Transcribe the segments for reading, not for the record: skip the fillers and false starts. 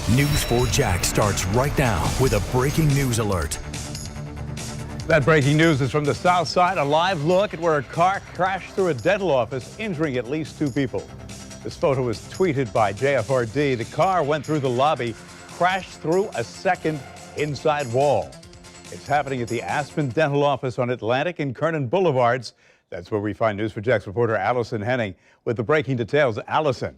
News4Jax starts right now with a breaking news alert. That breaking news is from the south side. A live look at where a car crashed through a dental office, injuring at least 2 people. This photo was tweeted by JFRD. The car went through the lobby, crashed through a second inside wall. It's happening at the Aspen Dental Office on Atlantic and Kernan Boulevards. That's where we find News4Jax reporter Allison Henning with the breaking details. Allison.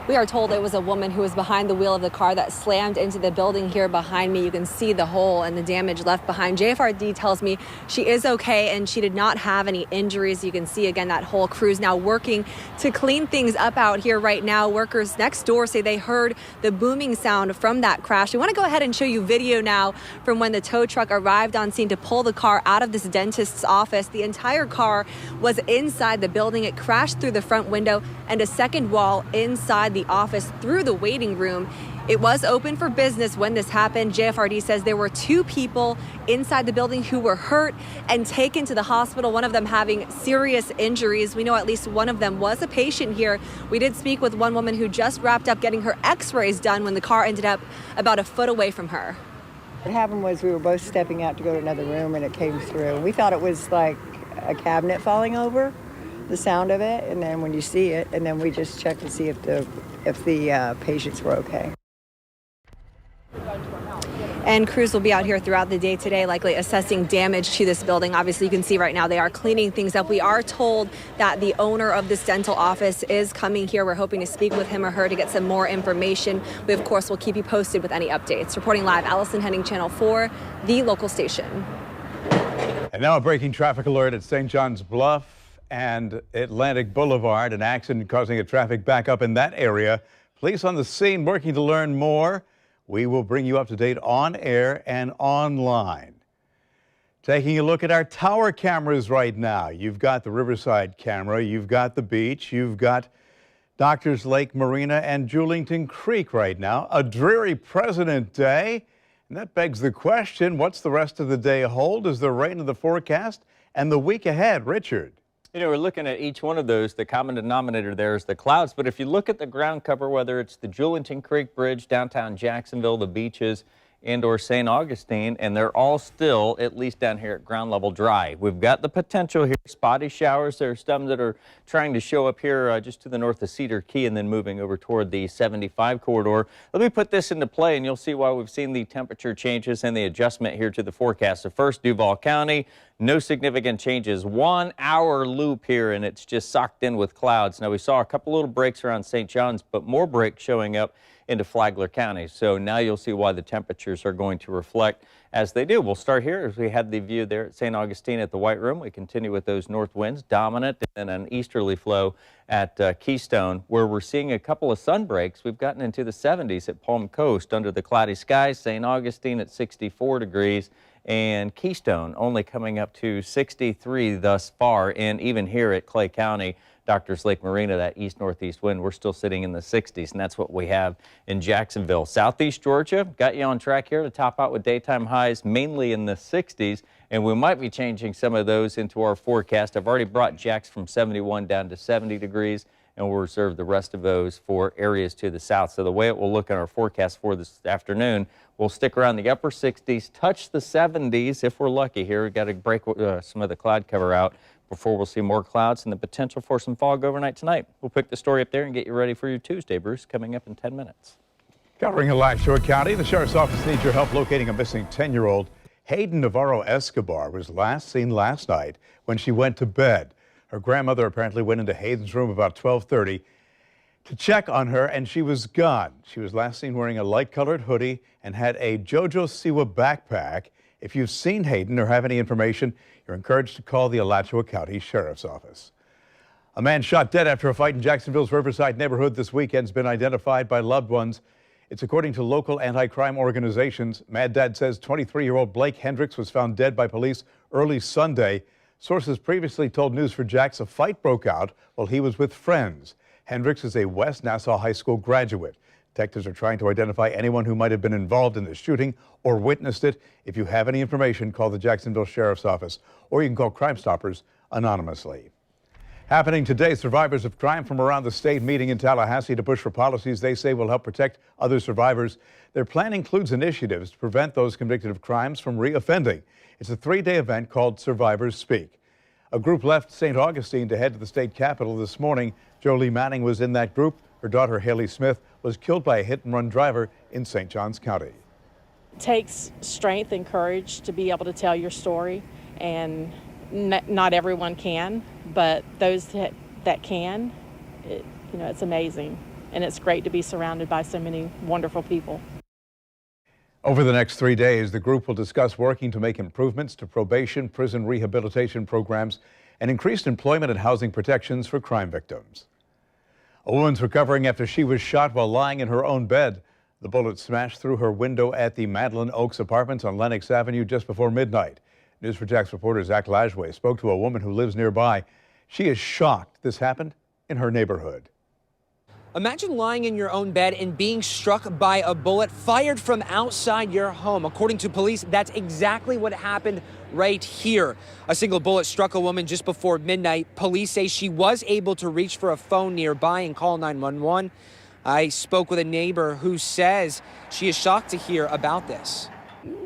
We are told it was a woman who was behind the wheel of the car that slammed into the building here behind me. You can see the hole and the damage left behind. JFRD tells me she is okay and she did not have any injuries. You can see again that whole crew's now working to clean things up out here right now. Workers next door say they heard the booming sound from that crash. We want to go ahead and show you video now from when the tow truck arrived on scene to pull the car out of this dentist's office. The entire car was inside the building. It crashed through the front window and a second wall inside the office through the waiting room. It was open for business when this happened. JFRD says there were 2 people inside the building who were hurt and taken to the hospital, one of them having serious injuries. We know at least one of them was a patient here. We did speak with one woman who just wrapped up getting her x-rays done when the car ended up about a foot away from her. What happened was we were both stepping out to go to another room and it came through. We thought it was like a cabinet falling over, the sound of it, and then when you see it, and then we just checked to see if the patients were okay. And crews will be out here throughout the day today, likely assessing damage to this building. Obviously, you can see right now they are cleaning things up. We are told that the owner of this dental office is coming here. We're hoping to speak with him or her to get some more information. We, of course, will keep you posted with any updates. Reporting live, Allison Henning, Channel 4, the local station. And now a breaking traffic alert at St. John's Bluff and Atlantic Boulevard. An accident causing a traffic backup in that area. Police on the scene working to learn more. We will bring you up to date on air and online. Taking a look at our tower cameras right now. You've got the Riverside camera, you've got the beach, you've got Doctors Lake Marina and Julington Creek right now. A dreary President Day. And that begs the question, what's the rest of the day hold? Is there rain in the forecast? And the week ahead, Richard? You know, we're looking at each one of those. The common denominator there is the clouds. But if you look at the ground cover, whether it's the Julington Creek Bridge, downtown Jacksonville, the beaches, and/or St. Augustine, and they're all still, at least down here at ground level, dry. We've got the potential here, spotty showers. There are some that are trying to show up here just to the north of Cedar Key and then moving over toward the 75 corridor. Let me put this into play, and you'll see why we've seen the temperature changes and the adjustment here to the forecast. So first, Duval County, no significant changes. 1 hour loop here, and it's just socked in with clouds. Now, we saw a couple little breaks around St. John's, but more breaks showing up into Flagler County. So now you'll see why the temperatures are going to reflect as they do. We'll start here as we had the view there at St. Augustine at the White Room. We continue with those north winds dominant and an easterly flow at Keystone, where we're seeing a couple of sun breaks. We've gotten into the 70s at Palm Coast under the cloudy skies. St. Augustine at 64 degrees. And Keystone only coming up to 63 thus far. And even here at Clay County, Doctors Lake Marina, that east-northeast wind, we're still sitting in the 60s, and that's what we have in Jacksonville. Southeast Georgia, got you on track here to top out with daytime highs mainly in the 60s, and we might be changing some of those into our forecast. I've already brought Jax from 71 down to 70 degrees, and we'll reserve the rest of those for areas to the south. So the way it will look in our forecast for this afternoon, we'll stick around the upper 60s, touch the 70s if we're lucky here. We've got to break some of the cloud cover out before we'll see more clouds and the potential for some fog overnight tonight. We'll pick the story up there and get you ready for your Tuesday, Bruce, coming up in 10 minutes. Covering Alachua County, the Sheriff's Office needs your help locating a missing 10-year-old. Hayden Navarro Escobar was last seen last night when she went to bed. Her grandmother apparently went into Hayden's room about 12:30 to check on her, and she was gone. She was last seen wearing a light-colored hoodie and had a JoJo Siwa backpack. If you've seen Hayden or have any information, you're encouraged to call the Alachua County Sheriff's Office. A man shot dead after a fight in Jacksonville's Riverside neighborhood this weekend has been identified by loved ones. It's according to local anti-crime organizations. Mad Dad says 23-year-old Blake Hendricks was found dead by police early Sunday. Sources previously told News4Jax a fight broke out while he was with friends. Hendricks is a West Nassau High School graduate. Detectives are trying to identify anyone who might have been involved in the shooting or witnessed it. If you have any information, call the Jacksonville Sheriff's Office, or you can call Crime Stoppers anonymously. Happening today, survivors of crime from around the state meeting in Tallahassee to push for policies they say will help protect other survivors. Their plan includes initiatives to prevent those convicted of crimes from reoffending. It's a 3-day event called Survivors Speak. A group left St. Augustine to head to the state capitol this morning. Jolie Manning was in that group. Her daughter, Haley Smith, was killed by a hit-and-run driver in St. Johns County. It takes strength and courage to be able to tell your story, and not everyone can, but those that can, it's amazing, and it's great to be surrounded by so many wonderful people. Over the next 3 days, the group will discuss working to make improvements to probation, prison rehabilitation programs, and increased employment and housing protections for crime victims. A woman's recovering after she was shot while lying in her own bed. The bullet smashed through her window at the Madeline Oaks Apartments on Lenox Avenue just before midnight. News4Jax reporter Zach Lajway spoke to a woman who lives nearby. She is shocked this happened in her neighborhood. Imagine lying in your own bed and being struck by a bullet fired from outside your home. According to police, that's exactly what happened right here. A single bullet struck a woman just before midnight. Police say she was able to reach for a phone nearby and call 911. I spoke with a neighbor who says she is shocked to hear about this.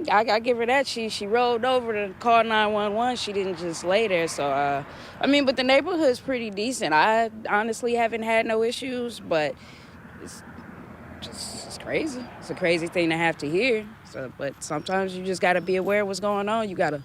I give her that. She rolled over to call 911. She didn't just lay there. So, but the neighborhood's pretty decent. I honestly haven't had no issues, but it's crazy. It's a crazy thing to have to hear. So, but sometimes you just got to be aware of what's going on. You got to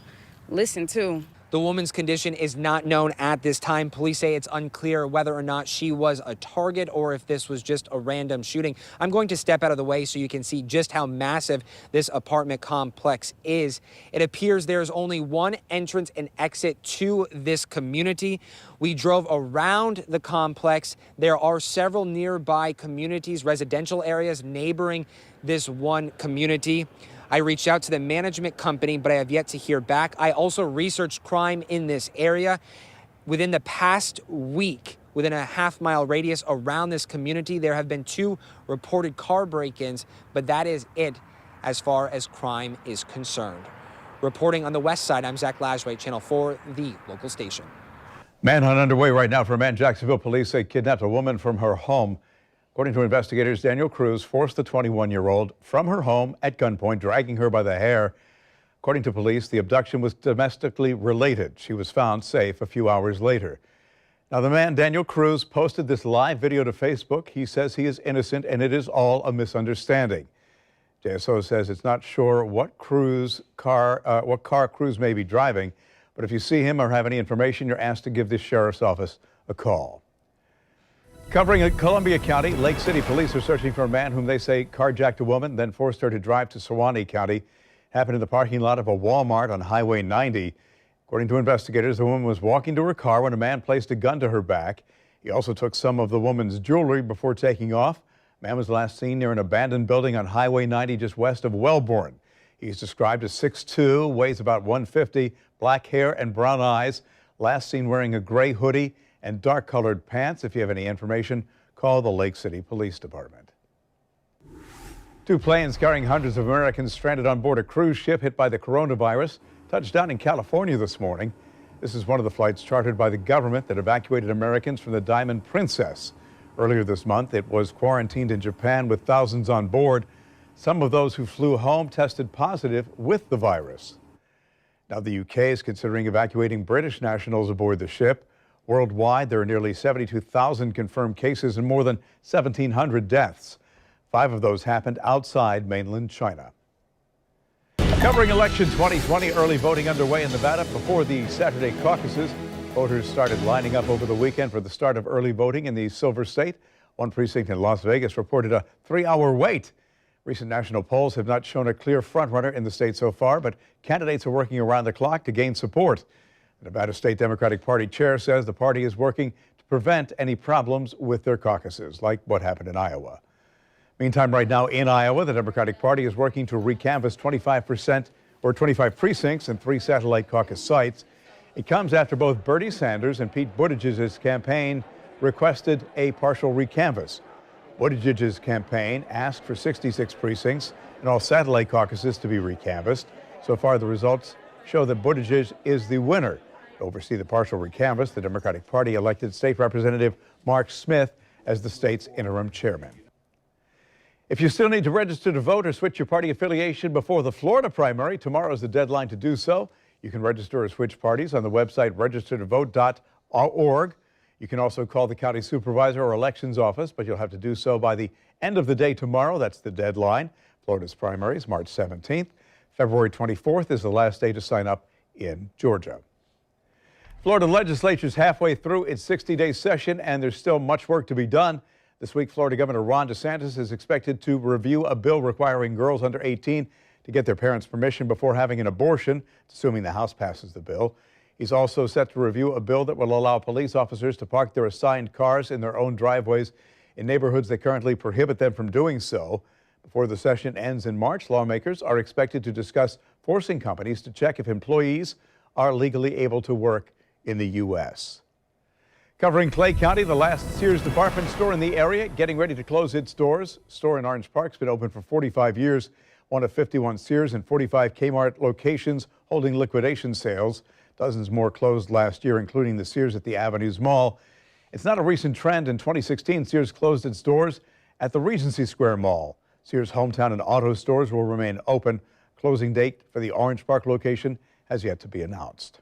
listen too. The woman's condition is not known at this time. Police say it's unclear whether or not she was a target or if this was just a random shooting. I'm going to step out of the way so you can see just how massive this apartment complex is. It appears there's only one entrance and exit to this community. We drove around the complex. There are several nearby communities, residential areas neighboring this one community. I reached out to the management company, but I have yet to hear back. I also researched crime in this area. Within the past week, within a half-mile radius around this community, there have been 2 reported car break-ins, but that is it as far as crime is concerned. Reporting on the west side, I'm Zach Lajway, Channel 4, the local station. Manhunt underway right now for a man. Jacksonville police say kidnapped a woman from her home. According to investigators, Daniel Cruz forced the 21-year-old from her home at gunpoint, dragging her by the hair. According to police, the abduction was domestically related. She was found safe a few hours later. Now, the man, Daniel Cruz, posted this live video to Facebook. He says he is innocent and it is all a misunderstanding. JSO says it's not sure what car Cruz may be driving, but if you see him or have any information, you're asked to give the sheriff's office a call. Covering Columbia County, Lake City police are searching for a man whom they say carjacked a woman, then forced her to drive to Suwannee County. Happened in the parking lot of a Walmart on Highway 90. According to investigators, the woman was walking to her car when a man placed a gun to her back. He also took some of the woman's jewelry before taking off. The man was last seen near an abandoned building on Highway 90 just west of Wellborn. He's described as 6'2", weighs about 150, black hair and brown eyes. Last seen wearing a gray hoodie and dark-colored pants. If you have any information, call the Lake City Police Department. 2 planes carrying hundreds of Americans stranded on board a cruise ship hit by the coronavirus touched down in California this morning. This is one of the flights chartered by the government that evacuated Americans from the Diamond Princess. Earlier this month, it was quarantined in Japan with thousands on board. Some of those who flew home tested positive with the virus. Now, the UK is considering evacuating British nationals aboard the ship. Worldwide, there are nearly 72,000 confirmed cases and more than 1,700 deaths. 5 of those happened outside mainland China. Covering election 2020, early voting underway in Nevada before the Saturday caucuses. Voters started lining up over the weekend for the start of early voting in the Silver State. One precinct in Las Vegas reported a 3-hour wait. Recent national polls have not shown a clear frontrunner in the state so far, but candidates are working around the clock to gain support. The Nevada State Democratic Party chair says the party is working to prevent any problems with their caucuses, like what happened in Iowa. Meantime, right now in Iowa, the Democratic Party is working to recanvass 25 precincts and 3 satellite caucus sites. It comes after both Bernie Sanders and Pete Buttigieg's campaign requested a partial recanvass. Buttigieg's campaign asked for 66 precincts and all satellite caucuses to be recanvassed. So far, the results show that Buttigieg is the winner. To oversee the partial recanvass, the Democratic Party elected State Representative Mark Smith as the state's interim chairman. If you still need to register to vote or switch your party affiliation before the Florida primary, tomorrow is the deadline to do so. You can register or switch parties on the website registertovote.org. You can also call the county supervisor or elections office, but you'll have to do so by the end of the day tomorrow. That's the deadline. Florida's primary is March 17th. February 24th is the last day to sign up in Georgia. Florida legislature is halfway through its 60-day session, and there's still much work to be done. This week, Florida Governor Ron DeSantis is expected to review a bill requiring girls under 18 to get their parents' permission before having an abortion, assuming the House passes the bill. He's also set to review a bill that will allow police officers to park their assigned cars in their own driveways in neighborhoods that currently prohibit them from doing so. Before the session ends in March, lawmakers are expected to discuss forcing companies to check if employees are legally able to work in the U.S. Covering Clay County, the last Sears department store in the area getting ready to close its doors. The store in Orange Park's been open for 45 years, one of 51 Sears and 45 Kmart locations holding liquidation sales. Dozens more closed last year, including the Sears at the Avenues Mall. It's not a recent trend. In 2016, Sears closed its doors at the Regency Square Mall. Sears hometown and auto stores will remain open. Closing date for the Orange Park location has yet to be announced.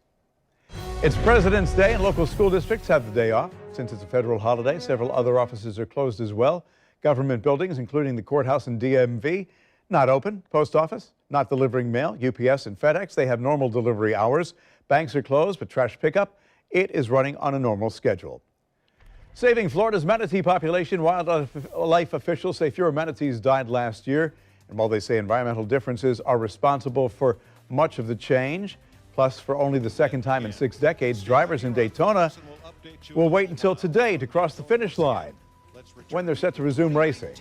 It's President's Day, and local school districts have the day off. Since it's a federal holiday, several other offices are closed as well. Government buildings, including the courthouse and DMV, not open. Post office, not delivering mail. UPS and FedEx, they have normal delivery hours. Banks are closed, but trash pickup, it is running on a normal schedule. Saving Florida's manatee population, wildlife officials say fewer manatees died last year. And while they say environmental differences are responsible for much of the change, plus for only the second time in 6 decades, drivers in Daytona will wait until today to cross the finish line when they're set to resume racing.